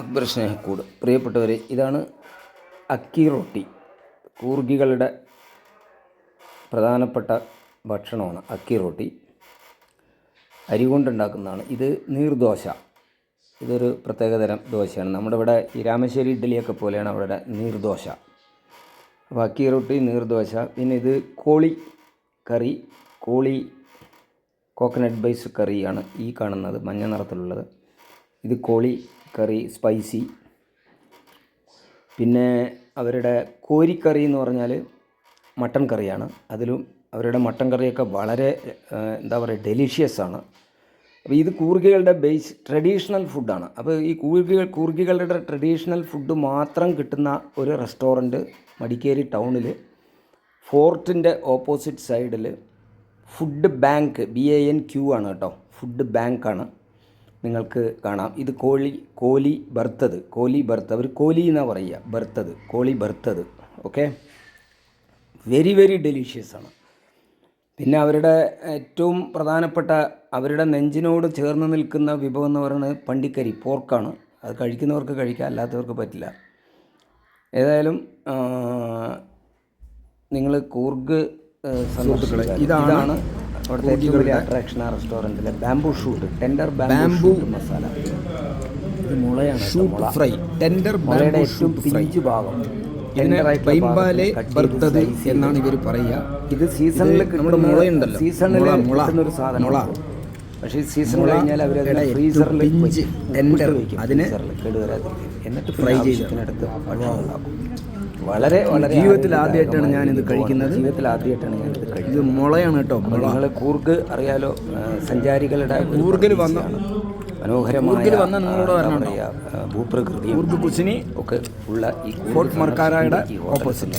അക്ബർ സ്നേഹക്കൂട്. പ്രിയപ്പെട്ടവരെ, ഇതാണ് അക്കി റൊട്ടി. കൂർഗികളുടെ പ്രധാനപ്പെട്ട ഭക്ഷണമാണ് അക്കി റൊട്ടി. അരി കൊണ്ടുണ്ടാക്കുന്നതാണ്. ഇത് നീർദോശ. ഇതൊരു പ്രത്യേകതരം ദോശയാണ്. നമ്മുടെ ഇവിടെ ഈ രാമശ്ശേരി ഇഡ്ഡലിയൊക്കെ പോലെയാണ് അവരുടെ നീർദോശ. അപ്പോൾ അക്കി റൊട്ടി, നീർദോശ. പിന്നെ ഇത് കോളി കറി, കോളി കോക്കനട്ട് ബേസ് കറിയാണ് ഈ കാണുന്നത്, മഞ്ഞ നിറത്തിലുള്ളത്. ഇത് കോളി കറി സ്പൈസി. പിന്നെ അവരുടെ കോരിക്കറി എന്ന് പറഞ്ഞാൽ മട്ടൻ കറിയാണ്. അതിലും അവരുടെ മട്ടൻ കറിയൊക്കെ വളരെ എന്താ പറയുക, ഡെലിഷ്യസ് ആണ്. അപ്പോൾ ഇത് കൂർഗികളുടെ ബേസ് ട്രഡീഷണൽ ഫുഡാണ്. അപ്പോൾ ഈ കൂർഗികളുടെ ട്രഡീഷണൽ ഫുഡ് മാത്രം കിട്ടുന്ന ഒരു റെസ്റ്റോറൻറ്റ് മടിക്കേരി ടൗണിൽ ഫോർട്ടിൻ്റെ ഓപ്പോസിറ്റ് സൈഡിൽ ഫുഡ് ബാങ്ക്, BANQ ആണ് കേട്ടോ, ഫുഡ് ബാങ്കാണ്. നിങ്ങൾക്ക് കാണാം. ഇത് കോലി ബർത്തത്, അവർ കോലി എന്നാണ് പറയുക, ബർത്തത്, കോളി ബർത്തത്. ഓക്കെ, വെരി വെരി ഡെലീഷ്യസ് ആണ്. പിന്നെ അവരുടെ ഏറ്റവും പ്രധാനപ്പെട്ട, അവരുടെ നെഞ്ചിനോട് ചേർന്ന് നിൽക്കുന്ന വിഭവം എന്ന് പറയുന്നത് പണ്ടിക്കരി, പോർക്കാണ്. അത് കഴിക്കുന്നവർക്ക് കഴിക്കാം, അല്ലാത്തവർക്ക് പറ്റില്ല. ഏതായാലും നിങ്ങൾ കൂർഗ് സുഹൃത്തുക്കളെ, ഇതാണ് അവിടുത്തെ ഏറ്റവും വലിയ അട്രാക്ഷൻ ആ റെസ്റ്റോറൻറ്റിലെ bamboo shoot, tender bamboo masala. ഇത് മുളയാണ്, മുള ഫ്രൈ, ടെൻഡർ മുളയുടെ ഏറ്റവും പിഞ്ചു ഭാഗം. ബൈംബാലെ ബർത്തത് എന്നാണ് ഇവർ പറയുക. ഇത് സീസണിൽ നമ്മുടെ മുളയുണ്ടല്ലോ, സീസണിൽ കിട്ടുന്നൊരു സാധനമാണ്. പക്ഷേ ഈ സീസൺ കഴിഞ്ഞാൽ അവരത് ഫ്രീസറിൽ അതിന് കേടുവരാതിരിക്കും, എന്നിട്ട് ഫ്രൈ ചെയ്തിടത്ത് ഭക്ഷണം ഉണ്ടാക്കും. വളരെ വളരെ ജീവിതത്തിൽ ആദ്യമായിട്ടാണ് ഞാനിത് കഴിക്കുന്നത്. കഴിക്കുന്നത്. ഇത് മുളയാണ് കേട്ടോ. നിങ്ങൾ കൂർഗ് അറിയാലോ, സഞ്ചാരികളുടെ കൂർഗിൽ വന്ന മനോഹരമായ നിങ്ങളോട് ഭൂപ്രകൃതി കൂർഗ് കുസിനി ഒക്കെ ഉള്ള ഈ ഫോർട്ട് മർക്കാരയുടെ ഓപ്പോസിറ്റ്.